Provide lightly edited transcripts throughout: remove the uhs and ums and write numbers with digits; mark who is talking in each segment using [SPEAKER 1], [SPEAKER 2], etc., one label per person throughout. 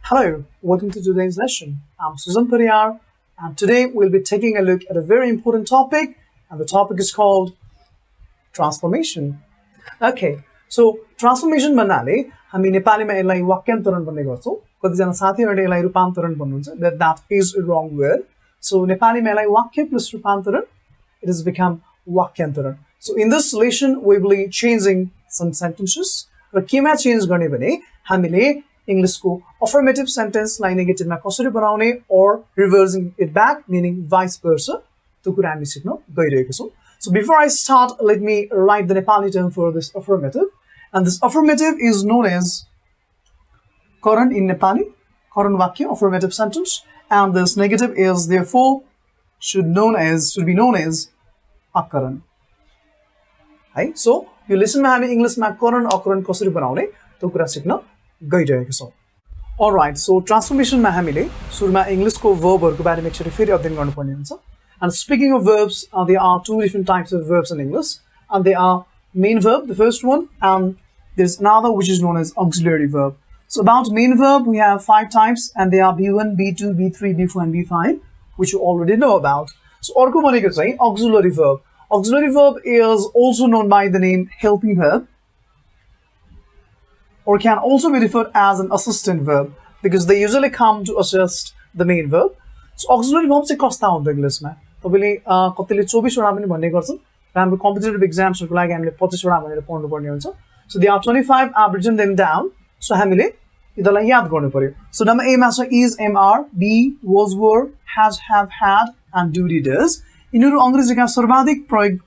[SPEAKER 1] Hello, welcome to today's lesson. I'm Susan Pariyar, and today we'll be taking a look at a very important topic, and the topic is called transformation. Okay, so transformation भन्नाले हामी नेपालीमा यसलाई वाक्यान्तरण भन्ने गर्छौं. कतिजना साथीहरुले यसलाई रूपान्तरण भन्नुहुन्छ. That is a wrong word. So नेपालीमा यसलाई वाक्य plus रूपान्तरण, it has become वाक्यान्तरण. So in this lesson we will be changing some sentences. र केमा चेन्ज गर्ने भने हामीले English को affirmative sentence लाई negative मा कसरी बनाउने or reversing it back meaning vice versa त्यो कुरा हामी सिक्न गइरहेको छौं. So before I start, let me write the Nepali term for this affirmative, and this affirmative is known as karan in Nepali, karan vakya, affirmative sentence, and this negative is therefore should be known as akaran. Right? So you listen मा हामी English मा karan akaran कसरी बनाउने त्यो कुरा सिक्न गइरहेको छौं. Alright, so transformation मा हामीले सुरुमा English को verb हरुको बारेमा एकचोटी फेरि अध्ययन गर्नुपर्ने हुन्छ. And speaking of verbs, there are two different types of verbs in English, and they are main verb, the first one, and there's another which is known as auxiliary verb. So about main verb, we have 5 types, and they are B1, B2, B3, B4, and B5, which you already know about. So अर्को भनेको चाहिँ auxiliary verb. Auxiliary verb is also known by the name helping verb, or can also be referred as an assistant verb because they usually come to assist the main verb. So auxiliary verb चाहिँ कस्ता हुन्छ इङ्ग्लिशमा तपाईले कतिले 24 वटा पनि भन्ने गर्छन् र हाम्रो कम्पिटिटिभ एक्जाम्सहरुको लागि हामीले 25 वटा भनेर पढ्नु पर्ने हुन्छ. So there are 25. I've written them down. So हामीले यिनीलाई याद गर्नु पर्यो. So number A मा छ is, MR, B was, were, has, have, had, and do, did, does. यिनीहरु अंग्रेजीका सर्वाधिक प्रयोग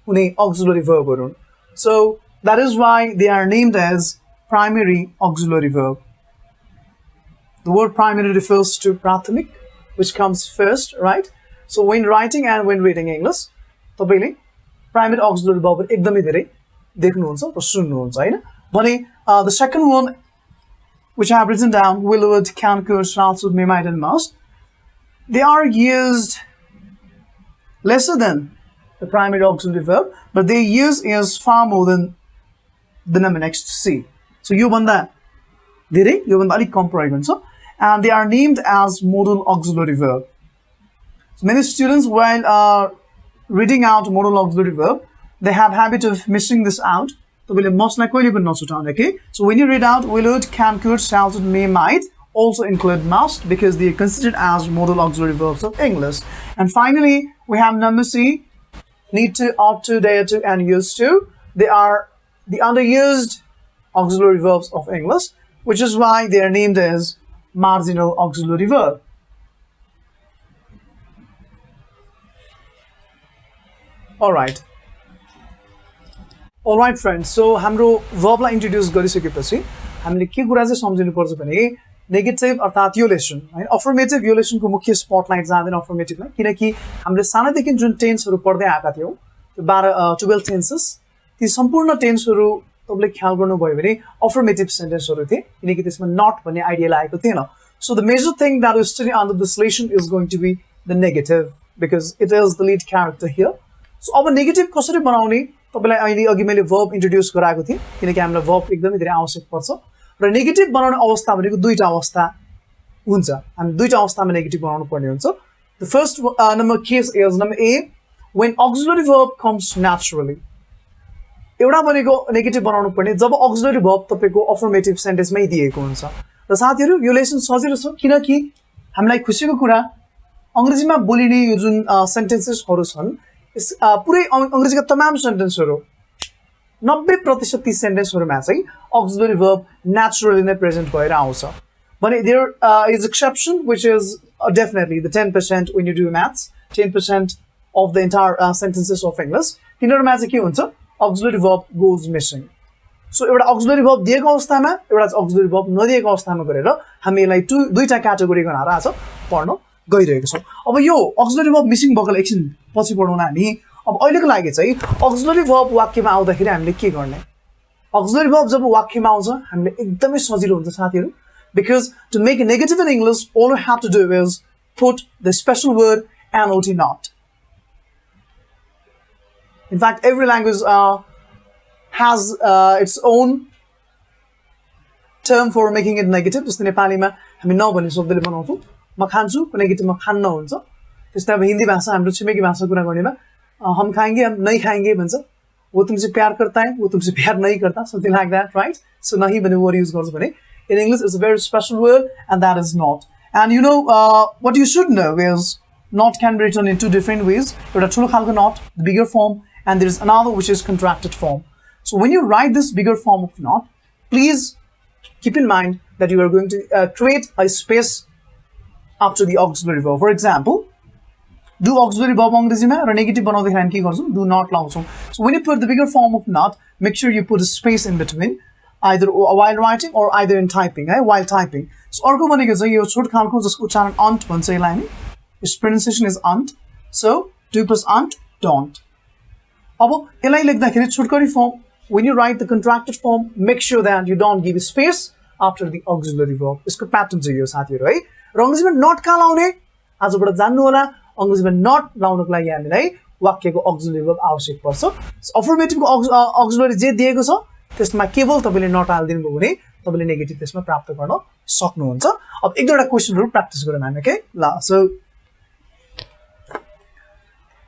[SPEAKER 1] हुने auxiliary verbहरु हुन्. So that is why they are named as primary auxiliary verb. The word primary refers to prathamik, which comes first, right? So when writing and when reading English, तपाईले primary auxiliary verb एकदमै धेरै देख्नुहुन्छ र सुन्नुहुन्छ हैन. भने the second one which I have written down, will, would, can, could, shall, should, may, might, and must, they are used lesser than the primary auxiliary verb, but their use is far more than the number next to C. So यो भन्दा धेरै, यो भन्दा अलिक कम प्रयोग हुन्छ, and they are named as modal auxiliary verb. So many students, while reading out modal auxiliary verb, they have habit of missing this out. So must like okay. So when you read out will, would, can, could, shall, should, may, might, also include must because they are considered as modal auxiliary verbs of English. And finally, we have number C, need to, ought to, dare to, and used to. They are the underused auxiliary verbs of English, which is why they are named as marginal auxiliary verb. Alright friends, so हाम्रो verb लाई introduce गरिसकेपछि हामीले के कुरा चाहिँ सम्झिनु पर्छ भने negative अर्थात यो लेसन हैन अफर्मेटिभ यो लेसनको मुख्य स्पटलाइट जाँदैन अफर्मेटिभमा किनकि हामीले सानैदेखि जुन टेन्सहरु पढ्दै आएका थियौ त्यो 12 टेन्सेस ती सम्पूर्ण टेन्सहरु तपाईले ख्याल गर्नुभयो भने अफर्मेटिभ सेन्टेन्सहरु थिए किनकि त्यसमा नट भन्ने आइडिया लागेको थिएन. So the major thing that is studying under this lesson is going to be the negative because it is the lead character here. So अब नेगेटिभ कसरी बनाउने तपाईलाई अहिले अघि मैले verb introduce गराएको थिए किनकि हामीलाई verb एकदमै धेरै आवश्यक पर्छ र नेगेटिभ बनाउने अवस्था भनेको दुईटा अवस्था हुन्छ. हामी दुईटा अवस्थामा नेगेटिभ बनाउनु पर्ने हुन्छ. The first number case is number A, when auxiliary verb comes naturally. एउटा भनेको नेगेटिभ बनाउनु पर्ने जब auxiliary verb तपाईको अफर्मेटिभ सेन्टेन्समै दिएको हुन्छ. र साथीहरु यो लेसन सजिलो छ किनकि हामीलाई खुसीको कुरा अंग्रेजीमा बोलिने यो जुन सेन्टेन्सेसहरु छन् पुरै अंग्रेजीका तमाम सेन्टेन्सहरु 90% ती सेन्टेन्सहरुमा चाहिँ auxiliary verb naturally नै प्रेजेन्ट भएर आउँछ. भने there is exception which is definitely the 10% when you do maths, 10% of the entire sentences of English. तिनीहरुमा चाहिँ के हुन्छ auxiliary verb goes missing. So एउटा auxiliary verb दिएको अवस्थामा एउटा auxiliary verb नदिएको अवस्थामा गरेर हामी यसलाई दुईटा क्याटेगोरी गरेर आज पढ्न गइरहेको छौं. अब यो auxiliary verb मिसिङ भएकोलाई एकछिन पछि पढौँला हामी. अब अहिलेको लागि चाहिँ auxiliary verb वाक्यमा आउँदाखेरि हामीले के गर्ने? Auxiliary verb जब वाक्यमा आउँछ हामीले एकदमै सजिलो हुन्छ साथीहरु because to make a negative in English all you have to do is put the special word not not. In fact, every language has its own term for making it negative. जस्तै नेपालीमा हामी न भन्ने शब्दले बनाउँछौँ म खान्छु को नेगेटिभमा खान्न हुन्छ त्यस्तै अब हिन्दी भाषा हाम्रो छिमेकी भाषा कुरा गर्नेमा हम खाएंगे हम नहीं खाएंगे भन्छ वो तुमसे प्यार करता है वो तुमसे प्यार नहीं करता something like that right so नहीं भन्ने word use गर्छ भने in English it's a very special word and that is not and you know what you should know is not can be written in two different ways एउटा ठुलो खालको not the bigger form and there is another which is contracted form so when you write this bigger form of not please keep in mind that you are going to create a space after the auxiliary verb for example do auxiliary verb अंग्रेजीमा र negative बनाउँदाखेरि हामी के गर्छौं do not लाउँछौं so when you put the bigger form of not make sure you put a space in between either while writing or either in typing while typing so अर्को भनेको चाहिँ यो छोट खालको जसको उच्चारण अन्त भन्छ यसलाई हामी its pronunciation is ant so do plus ant don't अब यसलाई लेख्दाखेरि छोटकरी form when you write the contracted form make sure that you don't give space after the auxiliary verb यसको प्याटर्न चाहिँ यो साथीहरु है र अंग्रेजीमा not कहाँ लाउने आजबाट जान्नु होला अंग्रेजीमा not लाउनको लागि हामीलाई वाक्यको auxiliary verb आवश्यक पर्छ अफर्मेटिभ को auxiliary जे दिएको छ त्यसमा केवल तपाईले not हाल्दिनु भयो भने तपाईले नेगेटिभ त्यसमा प्राप्त गर्न सक्नुहुन्छ अब एक दुईवटा क्वेशनहरु प्र्याक्टिस गरौँ हामी ओके ल so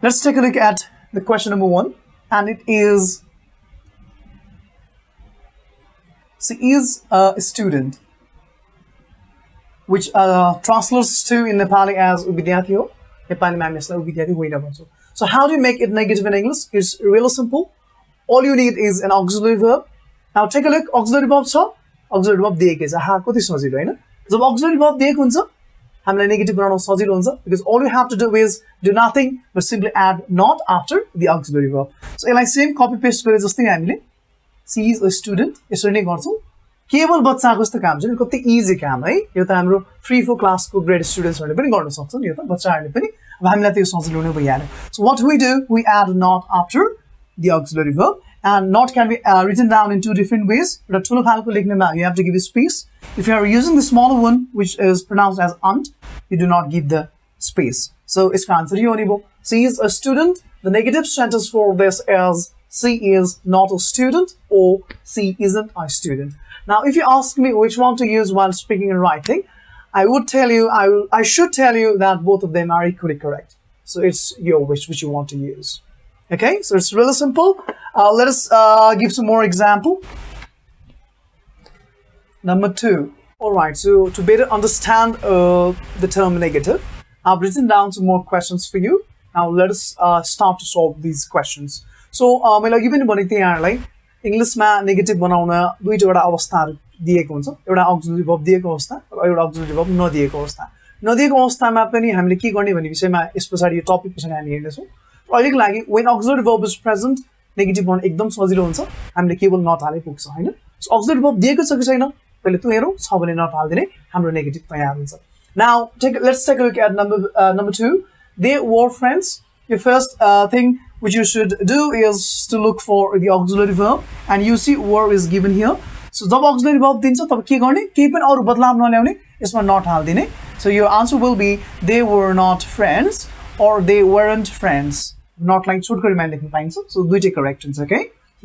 [SPEAKER 1] let's take a look at the question number 1 and it is she is a student which translates to in Nepali as विद्यार्थी हो नेपालीमा हामी यसलाई विद्यार्थी होइन भन्छौं so how do you make it negative in English it's really simple all you need is an auxiliary verb now take a look auxiliary verb छ auxiliary verb दिएको छ हा कति सजिलो हैन जब auxiliary verb दिएको हुन्छ हामीलाई नेगेटिभ बनाउन सजिलो हुन्छ because all you have to do is do nothing but simply add not after the auxiliary verb so यसलाई सेम कपी पेस्ट गरे जस्तै हामीले she is a student यसरी नै गर्छौं केवल बच्चाको जस्तो काम छ नि कति इजी काम है यो त हाम्रो 3-4 क्लासको ग्रेड स्टुडेन्ट्सहरुले पनि गर्न सक्छन् यो त बच्चाहरुले पनि अब हामीलाई त्यो सजिलो नै भइहाल्यो so what we do we add not after the auxiliary verb and not can be written down in two different ways र ठुलो खालको लेख्नेमा you have to give a space if you are using the smaller one which is pronounced as ant you do not give the space so its answer here only she is a student the negative sentence for this is she is not a student or she isn't a student now if you ask me which one to use while speaking and writing I would tell you I should tell you that both of them are equally correct so it's your wish which you want to use okay so it's really simple let us give some more example number 2 all right so to better understand the term negative I've written down some more questions for you now let us start to solve these questions so मैले अघि पनि भनेको थिएँ यहाँलाई इंग्लिशमा negative बनाउन दुईटा अवस्थाहरु दिएको हुन्छ एउटा auxiliary verb दिएको अवस्था र एउटा auxiliary verb नदिएको अवस्था नदिएको अवस्थामा पनि हामीले के गर्ने भन्ने विषयमा यसपछि यो टपिक पछि हामी हेर्ने छौं अहिलेको लागि when auxiliary verb is present negative बनाउन एकदम सजिलो हुन्छ हामीले केवल not हाले पुग्छ हैन सो auxiliary verb दिएको छ कि छैन पहिले त्यो हेरौं छ भने not हाल्दिने हाम्रो नेगेटिभ तयार हुन्छ now let's take a look at number 2 they were friends your first thing which you should do is to look for the auxiliary verb and you see were is given here so job auxiliary verb दिन्छ तब के गर्ने केही पनि अरु बदलाव नल्याउने यसमा not हाल्दिने so your answer will be they were not friends or they weren't friends not like छोटकरीमा लेख्न पाइन्छ so दुईटै correct हुन्छ okay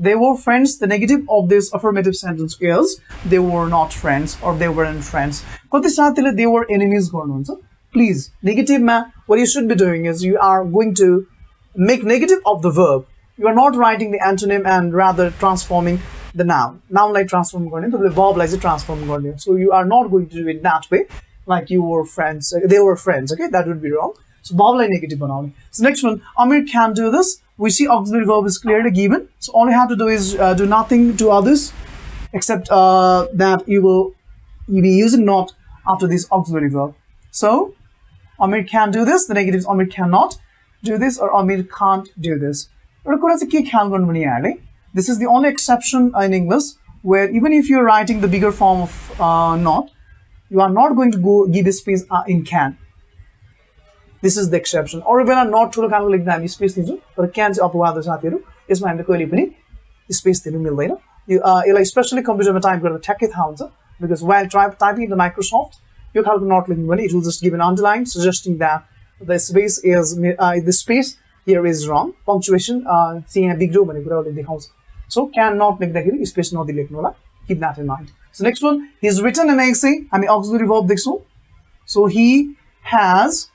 [SPEAKER 1] they were friends the negative of this affirmative sentence is they were not friends or they weren't friends कति साथीले they were enemies गर्नुहुन्छ please negative ma what you should be doing is you are going to make negative of the verb you are not writing the antonym and rather transforming the noun like transform गर्ने तपाईले verb लाई चाहिँ transform गर्ने so you are not going to do it that way like you were friends they were friends okay that would be wrong so verb लाई negative बनाउने so next one Amir can do this we see auxiliary verb is clearly given so all you have to do is do nothing to others except that you will be using not after this auxiliary verb so Amir can do this the negative is Amir cannot do this or Amir can't do this एउटा कुरा चाहिँ के ख्याल गर्नु पर्ने यहाँले this is the only exception in English where even if you're writing the bigger form of not you are not going to go give a space in can this is the exception अरु बेला not ठुलो कामको लेख्दा हामी space दिन्छौं तर can चाहिँ अपवाद हो साथीहरु यसमा हामीले कहिले पनि स्पेस दिनु मिल्दैन यसलाई स्पेशली कम्प्युटरमा टाइप गर्दा ठ्याक्कै थाहा हुन्छ because while typing in the Microsoft यो खालको not लेख्नु भने it will just give an underline suggesting that the space is the space here is wrong punctuation चाहिँ यहाँ बिग्रियो भन्ने कुराले देखाउँछ so can not लेख्दाखेरि स्पेस नदिई लेख्नु होला keep that in mind So next one, he's written an essay. हामी auxiliary verb देख्छौँ. So he has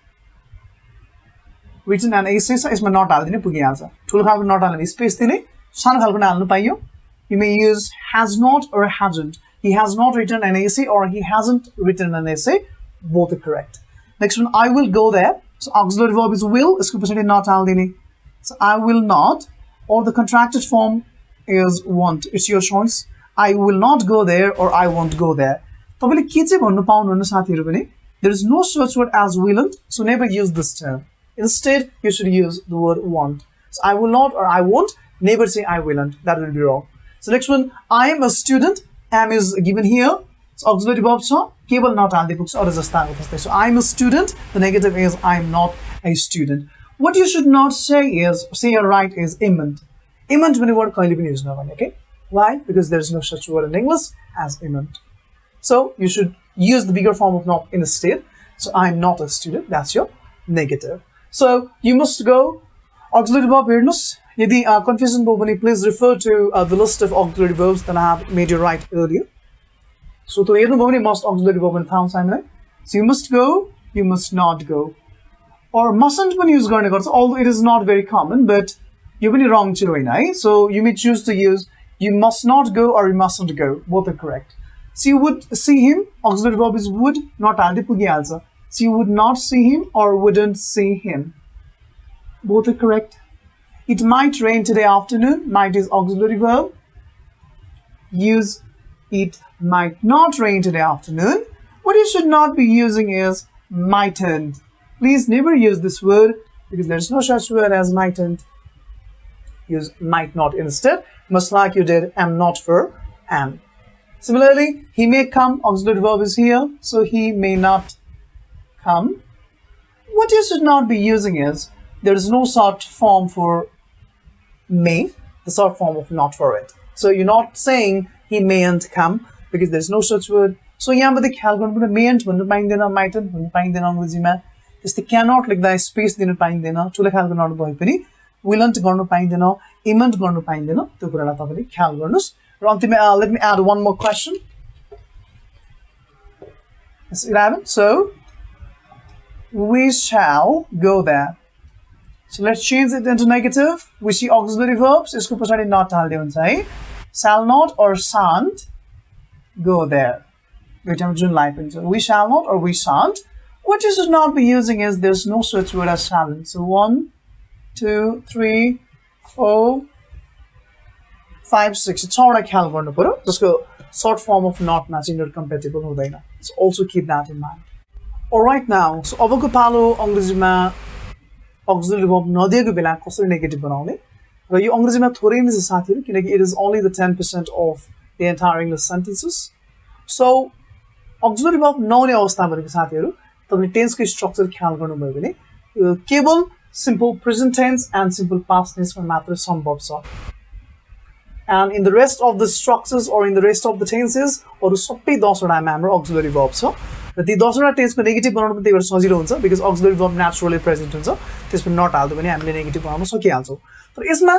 [SPEAKER 1] written an essay. So यसमा not हाल्दिने पुगिहाल्छ. ठुलो खालको not हाल्ने स्पेस दिने, सानो खालको हाल्नु पाइयो. You may use has not or hasn't. He has not written an essay or he hasn't written an essay. Both are correct. Next one, I will go there. So auxiliary verb is will. इसको पछाडि not हाल्दिने. So I will not, or the contracted form is won't. It's your choice. I will not go there or I won't go there. तपाईले के चाहिँ भन्नु पाउनुहुन्न साथीहरु पनि? There is no such word as willn't, so never use this term. Instead, you should use the word won't. So I will not or I won't, never say I willn't. That will be wrong. So next one, I am a student. Am is given here. So auxiliary verb छ, केवल not हाल्दै पुग्छ अरु जस्ताको जस्तै. So I am a student. The negative is I am not a student. What you should not say is, say you're right, is imminent. Imminent भन्ने word कहिले पनि use नगर्ने, okay? Why? Because there is no such word in English as imminent. So you should use the bigger form of not instead. So I am not a student. That's your negative. So you must go auxiliary verb हेर्नुस्. यदि confusion भयो भने please refer to the list of auxiliary verbs that I have made you write earlier. So to हेर्नु भयो भने must auxiliary verb पनि थाहा हुन्छ हामीलाई. So you must go, you must not go. Or mustn't पनि use गर्ने गर्छ, although it is not very common, but यो पनि wrong चाहिँ होइन है. So you may choose to use you must not go or you mustn't go. Both are correct. So you would see him, auxiliary verb is would, not हाल्दै पुगिहाल्छ. So you would not see him or wouldn't see him. Both are correct. It might rain today afternoon. Might is auxiliary verb. Use it might not rain today afternoon. What you should not be using is mightn't. Please never use this word because there's no such word as mightn't. Use might not instead, much like you did am not for am. Similarly, he may come, auxiliary verb is here, so he may not come. What you should not be using is, there is no short form for may, the short form of not for it. So you're not saying he mayn't come because there's no such word. So यहाँ मात्रै ख्याल गर्नुपर्छ, mayn't भन्नु पाइँदैन, mightn't भन्नु पाइँदैन अङ्ग्रेजीमा. त्यस्तै cannot लेख्दा स्पेस दिनु पाइँदैन, ठुलो खालको नट भए पनि willn't गर्नु पाइँदैन, imminent गर्नु पाइँदैन, त्यो कुरालाई तपाईले ख्याल गर्नुस्. र अन्तिममा let me add one more question. It's 11. So we shall go there. So let's change it into negative. We see auxiliary verbs. यसको पछाडि not हाल्दै हुन्छ है. Shall not or shan't go there. We shall not or we shan't. What you should not be using is there's no such word as shall. So 1, 2, 3, 4, 5, 6. It's all like ख्याल गर्नु पर्यो. जसको short form of not matching your compatible हुँदैन. So also keep that in mind. Alright now, so अबको पालो अङ्ग्रेजीमा auxiliary verb नदिएको बेला कसरी नेगेटिभ बनाउने र यो अङ्ग्रेजीमा थोरै नै छ साथीहरु किनकि it is only the 10% of the entire English sentences. So auxiliary verb नहुने अवस्था भनेको साथीहरु तपाईले टेन्स को स्ट्रक्चर ख्याल गर्नुभयो भने केवल simple present tense and simple past tense मा मात्र सम्भव छ. And in the rest of the structures or in the rest of the tenses अरु सबै 10 वटामा हाम्रो auxiliary verb छ. र ती 10 वटा टेन्स को नेगेटिभ बनाउन पनि त्यही भएर सजिलो हुन्छ because auxiliary verb naturally present हुन्छ. त्यसमा not हाल्दै पनि हामीले नेगेटिभ बनाउन सकिहाल्छौं. तर यसमा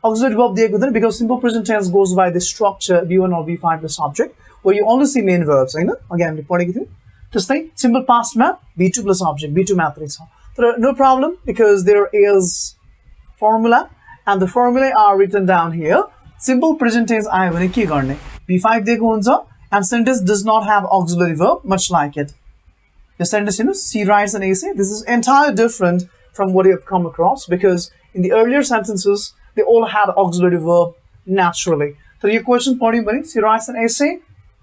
[SPEAKER 1] auxiliary verb दिएको हुँदैन because simple present tense goes by the structure B1 or B5 the subject where you only see main verbs हैन. अघि हामीले पढेको थियौ. त्यस्तै simple past मा B2 plus object B2 मात्रै छ. तर no problem because there is formula and the formulae are written down here. Simple present tense आयो भने के गर्ने? B5 दिएको हुन्छ and sentence does not have auxiliary verb much like it. The sentence, she writes an essay. This is entirely different from what you have come across because in the earlier sentences they all had auxiliary verb naturally. So your question she writes an essay,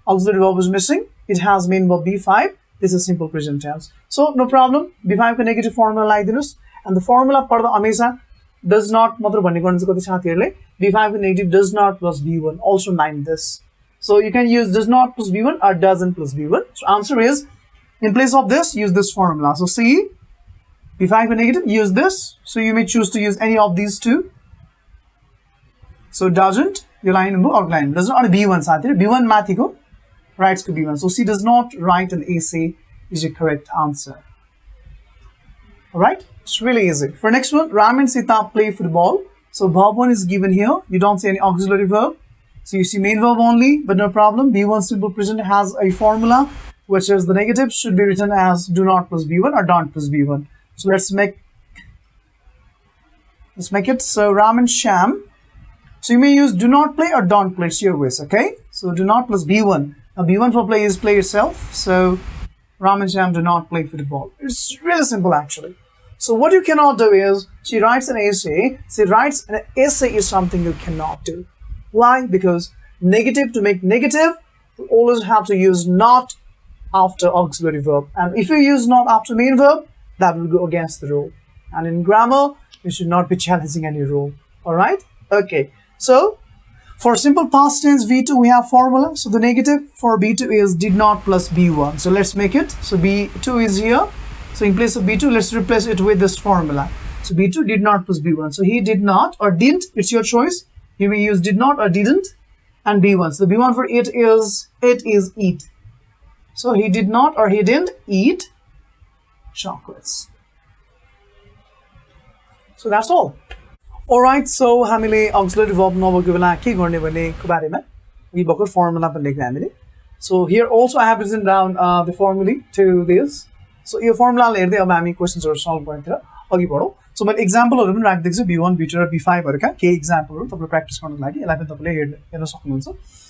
[SPEAKER 1] auxiliary verb is missing. It has main verb B5. This is simple present tense. So no problem. B5 को negative formula लगाइदिनुस् and the formula पढ्दा हमेशा does not मात्र भन्ने गर्नुहुन्छ कति साथीहरुले B5 को negative does not plus B1 also mind this. So you can use does not plus B1 or doesn't plus B1. So answer is in place of this use this formula. So see B5 को negative use this. So you may choose to use any of these two. So doesn't यो line number or line doesn't on B1 साथीहरु B1 माथिको writes को B1. So she does not write an essay is the correct answer. Alright, it's really easy. For next one, Ram and Sita play football. So verb 1 is given here. You don't see any auxiliary verb. So you see main verb only, but no problem. B1 simple present has a formula, which is the negative should be written as do not plus B1 or don't plus B1. So let's make it. So Ram and Sham. So you may use do not play or don't play. It's your wish, okay? So do not plus B1. Now B1 for play is play itself. So Ram and Sham do not play football. It's really simple actually. So what you cannot do is, she writes an essay. She writes an essay is something you cannot do. Why? Because negative, to make negative, you always have to use not after auxiliary verb. And if you use not after main verb, that will go against the rule. And in grammar, you should not be challenging any rule. Alright? Okay. So, for simple past tense V2, we have formula. So the negative for B2 is did not plus B1. So let's make it. So B2 is here. So in place of B2, let's replace it with this formula. So B2 did not plus B1. So he did not or didn't. It's your choice. You may use did not or didn't. And B1. So the B1 for it is eat. So he did not or he didn't eat chocolates. So that's all. Alright, so हामीले auxiliary verb नभएको बेला के गर्ने भनेको बारेमा यी भर्खर formula पनि लेख्ने हामीले. So here also I have written down the formulae to this. So यो formula हेर्दै अब हामी क्वेशन्सहरु सल्भ गर्नेतिर अघि बढौं. So मैले एक्जाम्पलहरु पनि राख्दिएको छु B1, B2 र B5 हरुका के एक्जाम्पलहरु तपाईले प्र्याक्टिस गर्नको लागि यसलाई पनि तपाईले हेर्न सक्नुहुन्छ.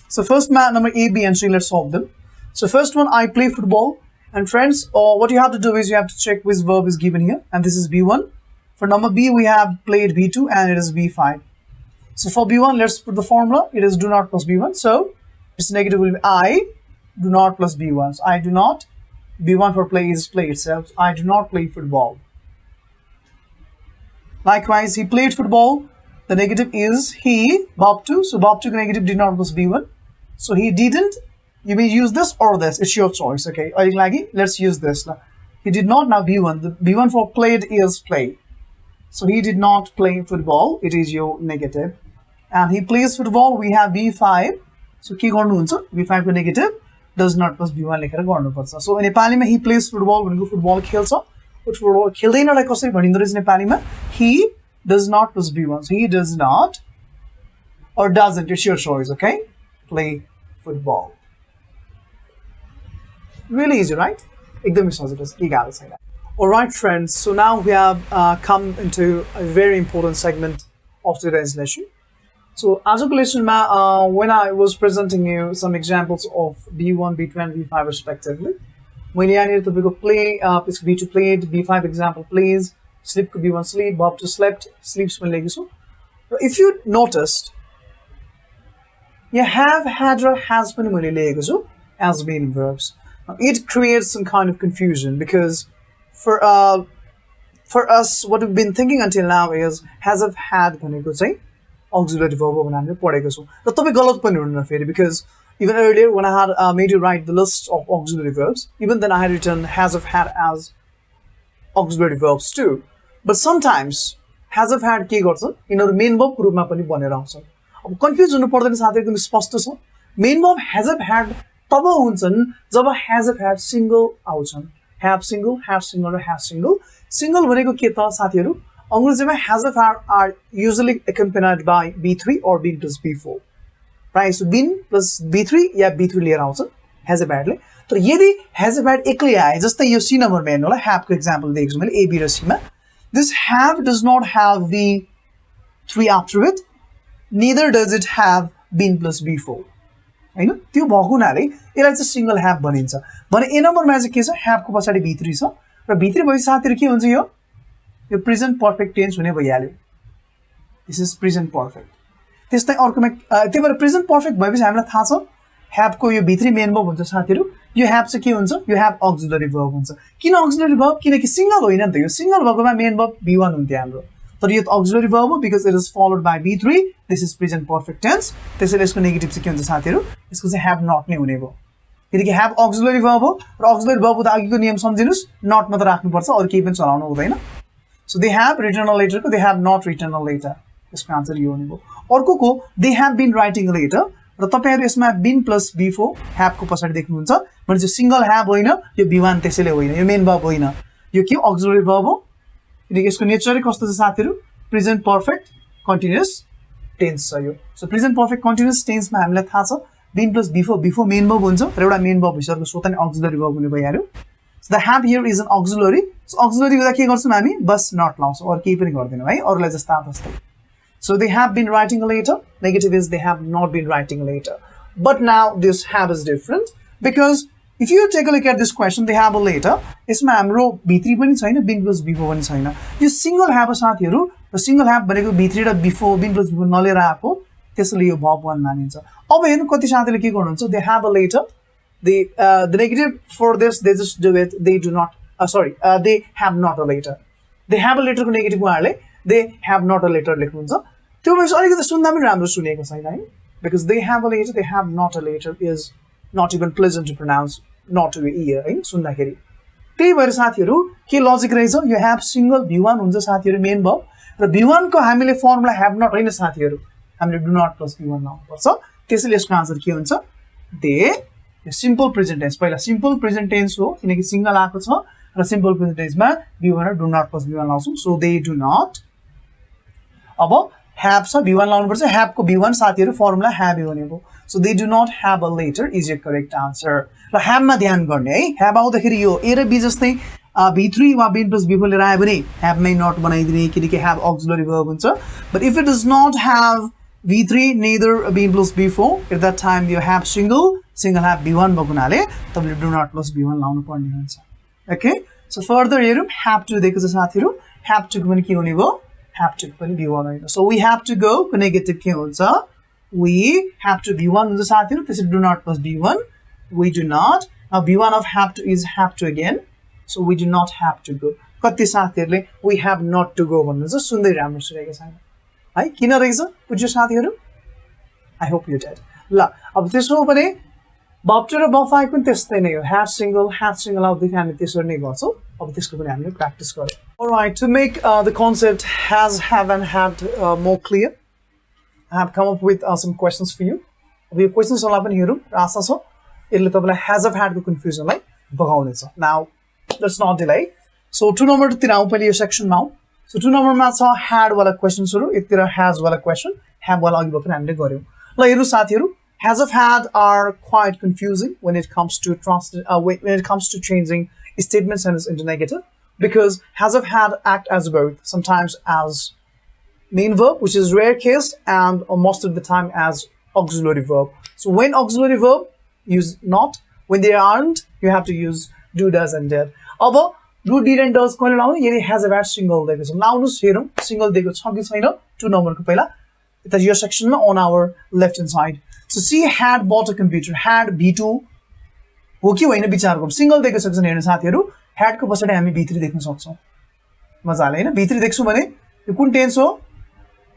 [SPEAKER 1] So first number A, B and C, let's solve them. So first one, I play football. And friends, what you have to do is you have to check which verb is given here. And this is B1. For number B, we have played B2 and it is B5. So for B1, let's put the formula. It is do not plus B1. So its negative will be I do not plus B1. So I do not. B1 for play is play itself. So I do not play football. Likewise, he played football. The negative is he, Bob 2. So Bob 2 negative did not plus B1. So he didn't. You may use this or this. It's your choice. Okay. Let's use this. He did not. Now B1. The B1 for played is play. So he did not play football. It is your negative. And he plays football. We have B5. So के गर्नुहुन्छ? B5 को negative does not plus B1 लेखेर गर्नुपर्छ. So नेपालीमा he plays football भनेको football खेल्छ. Football खेल्दैनलाई कसरी भनिन्छ रहेछ नेपालीमा? He does not plus B1. So he does not or doesn't. It's your choice. Okay. Play football. Really easy, right? एकदमै सजिलो छ, के गाह्रो छैन. Alright friends, so now we have come into a very important segment of today's lesson. So आजको लेसनमा when I was presenting you some examples of B1, B2 and B5 respectively, मैले यहाँनिर तपाईको play, B2 played, B5 example plays, sleep को B1 sleep, Bob 2 slept, sleeps पनि लेखेको छु. If you noticed, you have had र has पनि मैले लेखेको छु as main verbs. Now, it creates some kind of confusion because for us, what we've been thinking until now is has of had भनेको चाहिँ auxiliary verb भनेर हामीले पढेको छौं. र तपाई गलत पनि हुनुहुन्न फेरि because even earlier when I had made you write the list of auxiliary verbs, even then I had written has of had as auxiliary verbs too. But sometimes has of had के गर्छ यिनीहरु main verb को रूपमा पनि बनेर आउँछन्. अब confuse हुनु पर्दैन साथै एकदम स्पष्ट छ. Main verb has of had तब हुन्छन् जब has of had single आउँछन्. Have single, have single र have single. Single भनेको के त साथीहरु? अंग्रेजीमा has of had are usually accompanied by B3 or B plus B4. Right? So bin plus B3 yeah B3 लिएर आउँछ has of had ले. तर यदि has of had एक्लै आए जस्तै यो C नम्बरमा हेर्नुलाई have को एक्जाम्पल दिएको छु मैले A, B र C मा. This have does not have B3 after it. Neither does it have bin plus B4. हैन त्यो भएको हुनाले यसलाई चाहिँ सिंगल have भनिन्छ. भने A नम्बरमा चाहिँ के छ have को पछाडी B3 छ र B3 भएपछि साथीहरु के हुन्छ यो प्रेजेन्ट पर्फेक्ट टेन्स हुने भइहाल्यो. This is present perfect. त्यस्तै अर्कोमा त्यही भएर प्रेजेन्ट पर्फेक्ट भएपछि हामीलाई थाहा छ have को यो B3 मेन वर्ब हुन्छ साथीहरु. यो have चाहिँ के हुन्छ यो have auxiliary verb हुन्छ. किन auxiliary verb? किनकि सिंगल होइन नि त यो सिंगल भएकोमा मेन वर्ब B1 हुन्थ्यो हाम्रो. तर यो auxiliary verb हो because it is followed by B3. This is present perfect tense. त्यसैले यसको नेगेटिभ चाहिँ के हुन्छ साथीहरु? यसको चाहिँ have not नै हुने भयो. किनकि have auxiliary verb हो र auxiliary verb हुँदा अघिको नियम सम्झिनुस् not मात्र राख्नुपर्छ अरु केही पनि चलाउनु हुँदैन. So they have written a letter को they have not written a letter. यसको आन्सर यो हुने भयो. अर्कोको they have been writing a letter र तपाईहरु यसमा been plus B4 have को पछाडी देख्नुहुन्छ भने चाहिँ सिंगल have होइन यो B1 त्यसैले होइन यो मेन verb होइन यो के auxiliary verb हो. किनकि यसको नेचर कस्तो छ साथीहरु? प्रेजेन्ट पर्फेक्ट कन्टिन्युअस टेन्स छ यो सो प्रेजेन्ट पर्फेक्ट कन्टिन्युअस टेन्समा हामीलाई थाहा छ been plus before main verb हुन्छ र एउटा मेन भर्ब भइसकेको स्वतः नै अक्सिलरी भर्ब हुने भइहाल्यो so the have here is an auxiliary so auxiliary हुँदा के गर्छौँ हामी बस नट लाउँछौँ अरू केही पनि गर्दैनौँ है अरूलाई जस्ता जस्तै so they have been writing a letter negative is they have not been writing a letter but now this have is different because if you take a look at this question they have a letter यसमा हाम्रो भित्री पनि छैन बिन plus before पनि छैन यो single have साथीहरू र सिंगल ह्याभ भनेको भित्री र बिफोर बिन प्लस बिफोर नलिएर आएको त्यसैले यो भर्ब 1 मानिन्छ अब हेर्नु कति साथीले के गर्नुहुन्छ they have a letter the negative for this they just do it they do not they have not a letter they have a letter को नेगेटिभ उहाँहरूले they have not a letter लेख्नुहुन्छ त्यो भएपछि अलिकति सुन्दा पनि राम्रो सुनेको छैन है because they have a letter they have not a letter is not even pleasant to pronounce not to your ear है सुन्दाखेरि त्यही भएर साथीहरू के लजिक रहेछ यो have सिंगल v1 हुन्छ साथीहरू मेन भर्ब र v1 को हामीले फर्मुला have not हैन साथीहरू हामीले do not plus v1 लाउनु पर्छ त्यसैले यसको आन्सर के हुन्छ they सिम्पल प्रेजेन्ट टेन्स पहिला सिम्पल प्रेजेन्ट टेन्स हो किनकि सिंगल आएको छ र सिम्पल प्रेजेन्ट टेन्समा v1 र डु नट प्लस v1 लाउँछौँ सो दे डु नट अब ह्याभ छ v1 लाउनु पर्छ ह्याभ को v1 साथीहरू फर्मुला ह्याभ हुने भयो so they do not have a letter is a correct answer र ह्याभमा ध्यान गर्ने है ह्याभ आउँदाखेरि यो ए र बी जस्तै v3 वा बिन प्लस बिफोर लिएर आयो भने ह्याभमै नट बनाइदिने किनकि ह्याभ अक्सिलरी भर्ब हुन्छ but if it does not have v3 neither being plus before at that time you have single have b1 भएको हुनाले तपाईले do not plus b1 लाउनु पर्ने हुन्छ ओके सो फर्दर हेरौँ have to दिएको छ साथीहरु have to पनि के हुने भयो have to पनि b1 होइन so we have to go को नेगेटिभ के हुन्छ we have to b1 हुन्छ साथीहरु त्यसैले do not plus b1 we do not now b1 of have to is have to again so we do not have to go कति साथीहरुले we have not to go भन्नुहुन्छ सुन्दै राम्रो सुनेको छैन है किन रहेछ बुझ्यो साथीहरु आई होप यु डिड ल अब त्यसो भने verb 2 र verb 5 पनि त्यस्तै नै हो have single आउँदै हामी त्यसरी नै गर्छौं अब त्यसको पनि हामीले प्र्याक्टिस गरौँ alright to make the concept has have and had more clear I have come up with some questions for you अब यो क्वेशन्स हरूलाई पनि हेरौँ र आशा छ यसले तपाईलाई has have had को कन्फ्युजनलाई भगाउनेछ now let's not delay so 2 number तिर आउँ पहिले यो सेक्सनमा आउँ So 2 नम्बरमा छ had वाला क्वेशन्सहरु एकतिर has वाला क्वेशन have वाला अघि भर्खर हामीले गर्यौं ल हेरौँ साथीहरु has of had are quite confusing when it comes to when it comes to changing statement sentence into negative because has of had act as both sometimes as main verb which is rare case and most of the time as auxiliary verb so when auxiliary verb use not when they aren't you have to use do does and did अब do did and does कहिले लाउने यदि has a had single दिएको छ लाउनुस् हेरौँ single दिएको छ कि छैन 2 नम्बरको पहिला यता यो सेक्सनमा on our left hand side so see had bought a computer had b2 हो कि होइन विचार गरौँ सिंगल दिएको छ कि हेर्नु साथीहरु had को पछाडी हामी b3 देख्न सक्छौं मजाले हैन b3 देख्छौं भने यो कुन टेन्स हो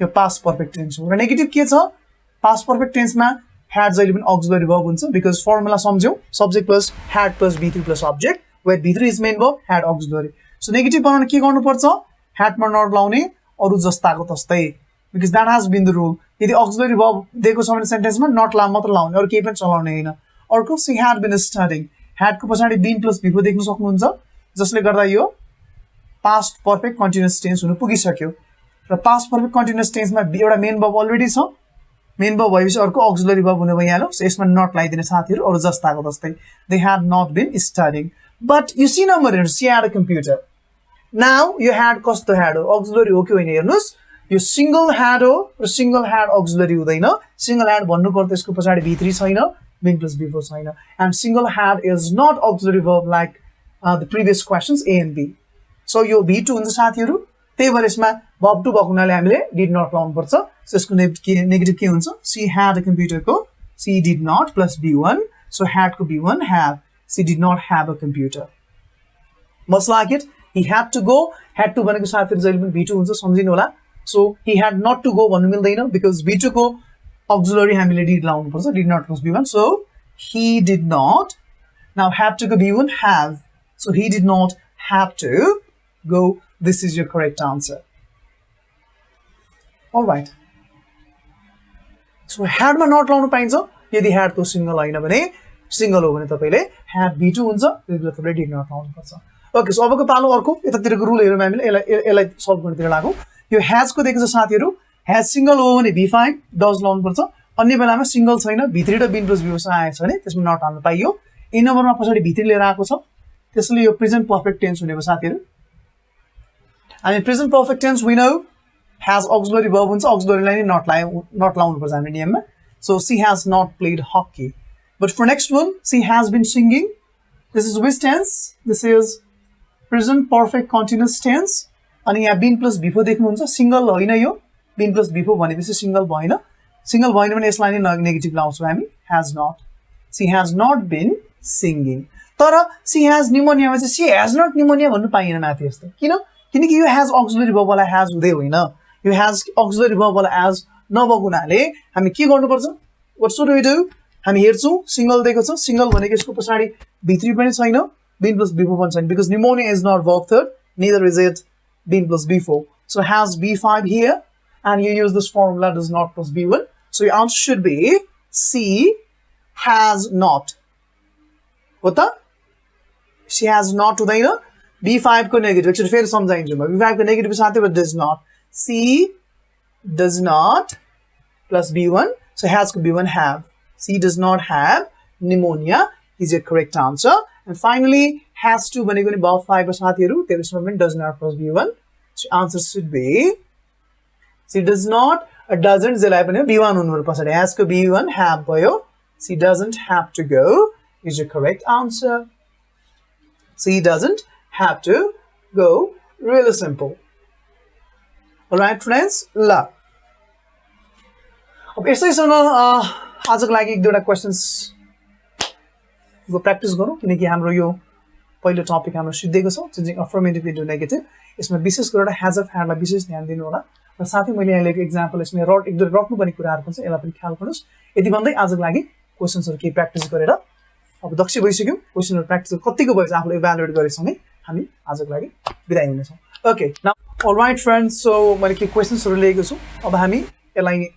[SPEAKER 1] यो past perfect tense हो र नेगेटिभ के छ past perfect tense मा had जहिले पनि auxiliary verb हुन्छ because formula सम्झ्यौ subject plus had plus b3 plus object where b3 is main verb had auxiliary so negative बनाउन के गर्नु पर्छ had मा नट लाउने अरु जस्ताको तस्तै because that has been the rule यदि auxiliary verb दिएको छ भने सेन्टेन्समा नट ला मात्र लाउने अरु केही पनि चलाउने हैन अर्को she had been studying had को पछाडी been plus before देख्न सक्नुहुन्छ जसले गर्दा यो past perfect continuous tense हुन पुगिसक्यो र past perfect continuous tense मा एउटा मेन verb अलरेडी छ मेन verb भएपछि अर्को auxiliary verb हुने भइहाल्यो सो यसमा नट लाइदिने साथीहरु अरु जस्ताको जस्तै they had not been studying but you see number here she had a computer now you had कस्तो had auxiliary हो कि होइन हेर्नुस् यो single had हो र single had auxiliary हुँदैन single had भन्नु पर्छ त्यसको पछाडी v3 छैन being plus before छैन and single had is not auxiliary verb like the previous questions a and b so यो v2 हुन्छ साथीहरु त्यही भएर यसमा verb 2 भएको हुनाले हामीले did not लाउनु पर्छ सो यसको नेगेटिभ के हुन्छ she had a computer को she did not plus b1 so had को b1 have she did not have a computer must like it he had to go had to भनेको साथीहरु जहिले पनि v2 हुन्छ सम्झिनु होला so he had not to go भन्नु मिल्दैन because v2 को auxiliary हामीले did लाउनु पर्छ did not plus b1 so he did not now had to go b1 have so he did not have to go this is your correct answer all right so had मा not लाउनु पाइन्छ यदि had को single हैन भने single हो भने तपाईले had b2 हुन्छ त्यसले तपाईले did not लाउनु पर्छ ओके सो अबको पालो अर्को यतातिरको रुल हेरौँ हामीले यसलाई सल्भ गर्नतिर लागौं यो has को देख्छ साथीहरु has सिंगल हो भने B5 डज लाउनुपर्छ अन्य बेलामा सिंगल छैन B3 र बिन प्लस B सँग आएको छ भने त्यसमा नट हाल्नु पाइयो ए नम्बरमा पछाडी B3 लिएर आएको छ त्यसले यो प्रेजेन्ट पर्फेक्ट टेन्स हुने भयो साथीहरु अनि present perfect tense we know has auxiliary verb हुन्छ auxiliary लाई नट लाउनु पर्छ हाम्रो नियममा so she has not played hockey but for next one she has been singing this is which tense this is present perfect continuous tense अनि यहाँ been plus before देख्नुहुन्छ single होइन यो been plus before भनेपछि single भएन भने यसलाई नै नेगेटिभ लाउँछौं हामी has not she has not been singing तर she has pneumonia मा चाहिँ she has not pneumonia भन्नु पाइएन माथि यस्तो किनकि यो has auxiliary verb वाला has हुँदै होइन यो has auxiliary verb वाला as नभएको हुनाले हामी के गर्नुपर्छ what should we do हामी हेर्छौं सिंगल दिएको छ सिंगल भनेको यसको पछाडी b3 पनि छैन been plus b4 पनि छैन because pneumonia is not verb third neither is it been plus b4 so has b5 here and you use this formula does not plus b1 so your answer should be c has not what she has not हुँदैन b5 को negative actually फेरि सम्झाइन्छु म b5 को negative साथै but does not c does not plus b1 so has को b1 have c does not have pneumonia is your correct answer and finally has to भनेको नि verb 5 को साथीहरु त्यसमा पनि does not plus b1 so answer should be she does not doesn't जलाई पनि b1 हुनु पर्छ has को b1 have भयो she doesn't have to go is your correct answer she doesn't have to go really simple alright friends la अब यसैसँग आजको लागि एक दुईटा क्वेशन्स को प्र्याक्टिस गरौँ किनकि हाम्रो यो पहिलो टपिक हाम्रो सिद्धिएको छ चेन्जिङ अफर्मेटिभ इन्टु नेगेटिभ यसमा विशेष गरेर हैज अफ ह्याडमा विशेष ध्यान दिनु होला र साथै मैले यहाँ लेखेको एक्जाम्पल यसमा एक दुई रट्नुपर्ने कुराहरु पनि छ यसलाई पनि ख्याल गर्नुस् यति भन्दै आजको लागि क्वेशन्सहरु के प्र्याक्टिस गरेर अब दक्ष भइसक्यौ क्वेशनहरु प्र्याक्टिस कतिको भयो आफूले इभ्यालुएट गरेसँगै हामी आजको लागि बिदाइ हुनेछौँ okay now alright friends so मैले के क्वेशन्सहरु लिएको छु अब हामी यसलाई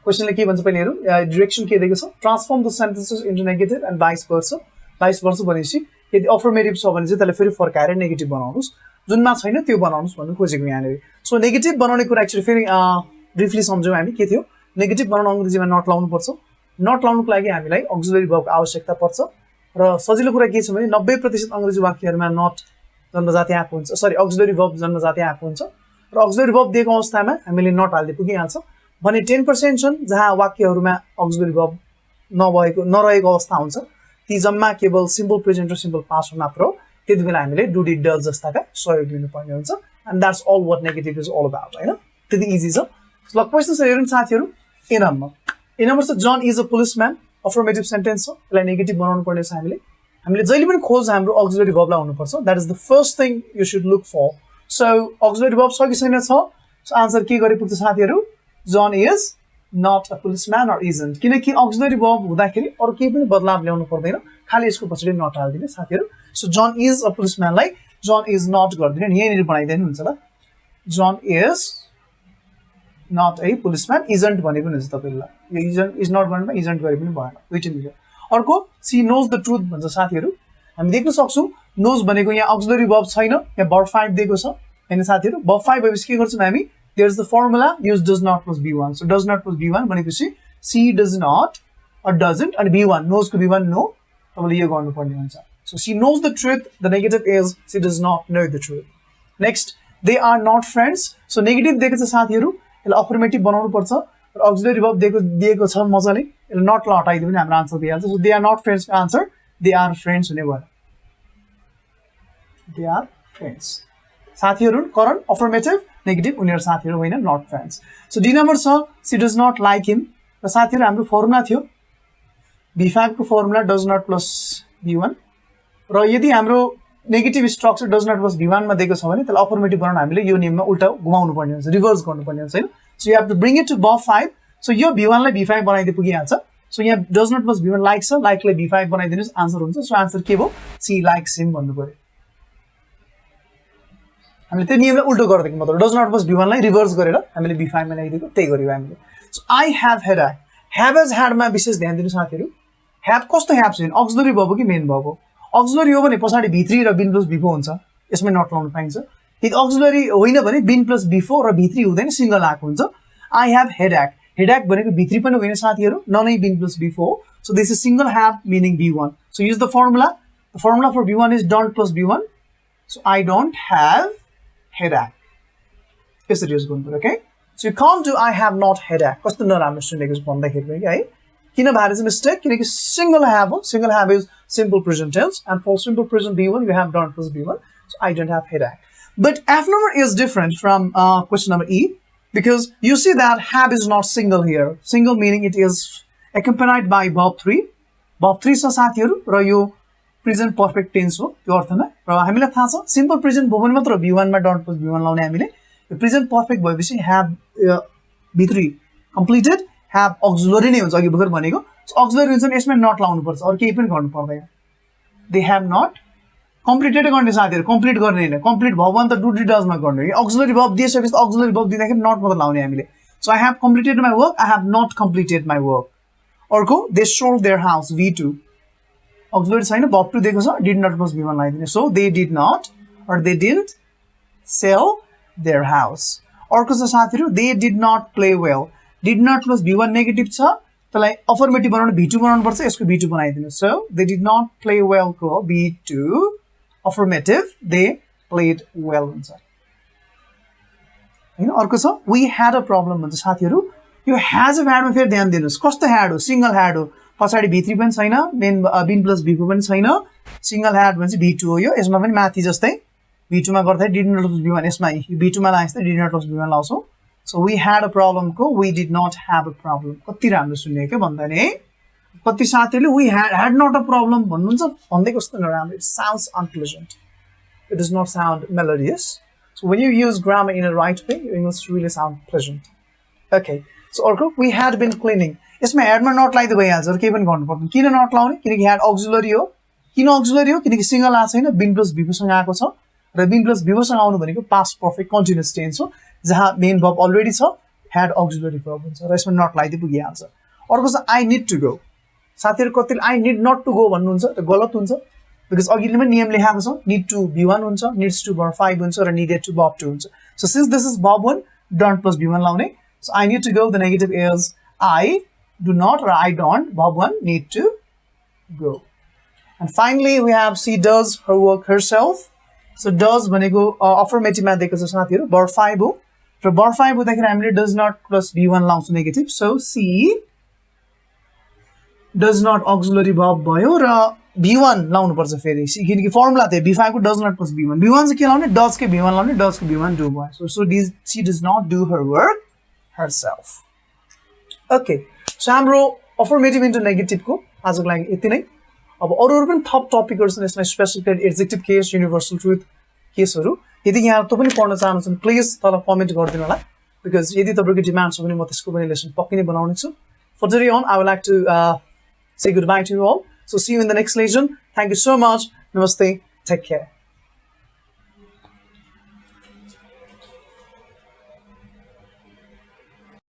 [SPEAKER 1] क्वेशनले के भन्छ पहिले हेरौँ डाइरेक्सन के दिएको छ transform the sentences into negative and vice versa भनेपछि यदि अफर्मेटिभ छ भने चाहिँ त्यसलाई फेरि फर्काएर नेगेटिभ बनाउनुस् जुनमा छैन त्यो बनाउनुस् भन्नु खोजेको यहाँनिर सो नेगेटिभ बनाउने कुरा एक्चुअली फेरि ब्रिफली सम्झौँ हामी के थियो नेगेटिभ बनाउन अङ्ग्रेजीमा नट लाउनु पर्छ नट लाउनुको लागि हामीलाई अक्सिलरी वर्बको आवश्यकता पर्छ र सजिलो कुरा के छ भने 90% अङ्ग्रेजी वाक्यहरुमा नट जन्मजाति आएको हुन्छ सरी अक्सिलरी वर्ब जन्मजाति आएको हुन्छ र अक्सिलरी वर्ब दिएको अवस्थामा हामीले नट हाल्दै पुगिहाल्छ भने 10% छन् जहाँ वाक्यहरुमा अक्सिलरी वर्ब नरहेको अवस्था हुन्छ ती जम्मा केवल सिम्पल प्रेजेन्ट र सिम्पल पास्ट मात्र हो त्यतिबेला हामीले डु डिड डज जस्ताका सहयोग लिनुपर्ने हुन्छ and that's all what negative is all about हैन त्यति इजी छ ल क्वेशन्स हेरौँ साथीहरु ए नम्बर छ जन इज अ पुलिसम्यान अफर्मेटिभ सेन्टेन्स छ यसलाई नेगेटिभ बनाउनु पर्ने छ हामीले जहिले पनि खोज हाम्रो अक्सिलरी वर्बलाई हुनु पर्छ that is the first thing you should look for so auxiliary verb छ कि छैन छ सो आन्सर के गरे पुग्छ साथीहरु John is not a policeman or isn't किनकि auxiliary verb हुँदाखेरि अरु केही पनि बदलाव ल्याउनु पर्दैन खाली यसको पछाडी नट हाल्दिने साथीहरु so John is a policeman लाई John is not गर्दिने नि यहीँनिर बनाइदिनु हुन्छ ल John is not a policeman isn't भने पनि हुन्छ तपाईलाई यो is not गर्नुमा isn't गरे पनि भएन दुईटै मिल्यो अर्को she knows the truth भन्छ साथीहरु हामी देख्न सक्छौं knows भनेको यहाँ auxiliary verb छैन यहाँ verb 5 दिएको छ हैन साथीहरु verb 5 भएपछि के गर्छौं हामी there's the formula use does not plus b1 so does not plus b1 भनेपछि she does not or doesn't and b1 knows को b1 no तपाईले यो गर्नु पर्ने हुन्छ so she knows the truth the negative is she does not know the truth next they are not friends so negative दिएको छ साथीहरु यसलाई अफर्मेटिभ बनाउनु पर्छ र अक्सिलरी वर्ब दिएको छ मजाले यसलाई नट ला हटाइदियो भने हाम्रो आन्सर दिइहाल्छ so they are not friends को आन्सर they are friends हुने भयो they are friends साथीहरु करण अफर्मेटिभ नेगेटिभ उनीहरु साथीहरु होइन not friends so D number छ C does not like him र साथीहरु हाम्रो फर्मुला थियो b5 को formula does not plus b1 र यदि हाम्रो negative structure does not plus b1 मा दिएको छ भने त्यसलाई अफर्मेटिभ बनाउन हामीले यो नियममा उल्टा घुमाउनु पर्ने हुन्छ रिभर्स गर्नु पर्ने हुन्छ हैन so you have to bring it to verb 5 सो यो b1 लाई b5 बनाइदिए पुगिहाल्छ सो यहाँ does not plus b1 like छ लाइकलाई b5 बनाइदिनुस् आन्सर हुन्छ सो आन्सर के भयो सी लाइक्स हिम भन्नु पर्यो हामीले त्यो नियमलाई उल्टो गर्दिएको मतलब डज नट प्लस b1 लाई रिभर्स गरेर हामीले b5 मा ल्याइदिएको त्यही गर्यौ हामीले so I have head have has had मा विशेष ध्यान दिनु साथीहरु हैव कस्तो हैव छैन अक्सिलरी वर्ब हो कि मेन वर्ब हो अक्सिलरी हो भने पछाडी b3 र बिन प्लस b4 हुन्छ यसमै नट लाउन पाइन्छ यदि अक्सिलरी होइन भने बिन प्लस b4 र b3 हुँदैन सिंगल आएको हुन्छ I have headache. Headache भनेको भित्री पनि होइन साथीहरु, ननै being plus before. So this is single have meaning B1. So use the formula. The formula for B1 is don't plus B1. So I don't have headache. Yes, it is going to, okay? So you can't do I have not headache. कस्तो नराम्रो सुनेको छ भन्दाखेरि पनि है किन भएर चाहिँ मिस्टेक किनकि single have is simple present tense and for simple present B1 you have don't plus B1. So I don't have headache. But F number is different from question number E because you see that have is not single here. Single meaning it is accompanied by verb 3. Verb 3 छ साथीहरु र यो present perfect tense हो त्यो अर्थमा र हामीलाई थाहा छ simple present भयो भने मात्र B1 मा don't plus B1 लाउने हामीले present perfect भएपछि have B3 completed have auxiliary नै हुन्छ अघि भर्खर भनेको auxiliary हुन्छ यसमा not लाउनु पर्छ अरु केही पनि गर्नु पर्दैन they have not completed गर्ने साथीहरु complete गर्ने हैन complete भयो भने त do does मा गर्ने auxiliary verb दिएपछि auxiliary verb दिँदाखेरि not मात्र लाउने हामीले so I have completed my work I have not completed my work अर्को they sold their house V2 auxiliary छैन verb 2 दिएको छ did not plus B1 लगाइदिने so they did not or they didn't sell their house अर्को छ साथीहरु they did not play well did not plus B1 negative छ त्यसलाई affirmative बनाउन B2 बनाउनु पर्छ यसको B2 बनाइदिनु so they did not play well को B2 affirmative they played well हुन्छ हैन अर्को छ we had a problem भन्छ साथीहरु यो has a had मा फेरि ध्यान दिनुस् कस्तो had हो सिंगल had हो पछाडी B3 पनि छैन मेन bin plus B4 पनि छैन सिंगल had भने चाहिँ B2 हो यो यसमा पनि माथि जस्तै B2 मा गर्दा did not plus B1 यसमा B2 मा लाग्छ did not plus B1 लाउँछौ so we had a problem को we did not have a problem कति राम्रो सुन्ने के भन्दा नि कति साथीहरुले we had not a problem भन्नुहुन्छ भन्दै कस्तो नराम्रो it sounds unpleasant it does not sound melodious so when you use grammar in a right way your English really sound pleasant okay so अर्को we had been cleaning यसमा had मा not लाइदै भइहाल्छ अरु केही पनि गर्नु पर्दैन किन not लाउने किनकि had auxiliary हो किन auxiliary हो किनकि सिंगल आ छैन bin plus B4 सँग आएको छ र bin plus B4 सँग आउनु भनेको past perfect continuous tense हो जहाँ मेन verb अलरेडी छ had auxiliary verb हुन्छ र यसमा not लाइदै पुगिहाल्छ अर्को छ I need to go साथीहरु कतिले I need not to go भन्नुहुन्छ त्यो गलत हुन्छ बिकज अघिले पनि नियम लेखेको छ need to B1 हुन्छ needs to verb 5 हुन्छ र needed to verb 2 हुन्छ so since this is verb 1 don't plus B1 लाउने so I need to go the negative is I do not or I don't verb 1 need to go and finally we have she does her work herself so does भनेको affirmative मा दिएको छ साथीहरु verb 5 हो र verb 5 हुँदाखेरि हामीले does not plus B1 लाउँछौं negative so she does not auxiliary verb भयो र B1 लाउनु पर्छ फेरि किनकि फर्मुला थियो B5 को does not plus B1 B1 चाहिँ के लाउने does के B1 लाउने does के B1 do भयो so she does not do her work herself okay so हाम्रो affirmative into negative को आजको लागि यति नै अब अरु पनि थप टपिकहरु छन् यसमा स्पेशल केस एक्जेक्टिभ केस युनिभर्सल ट्रुथ केसहरु यदि यहाँ तपाईले पढ्न चाहनुहुन्छ प्लिज तल कमेन्ट गरिदिनु होला बिकज यदि तपाईको डिमान्ड छ भने म त्यसको पनि लेसन पक्कै नै बनाउने छु for today on I would like to say goodbye to you all so see you in the next lesson thank you so much namaste take care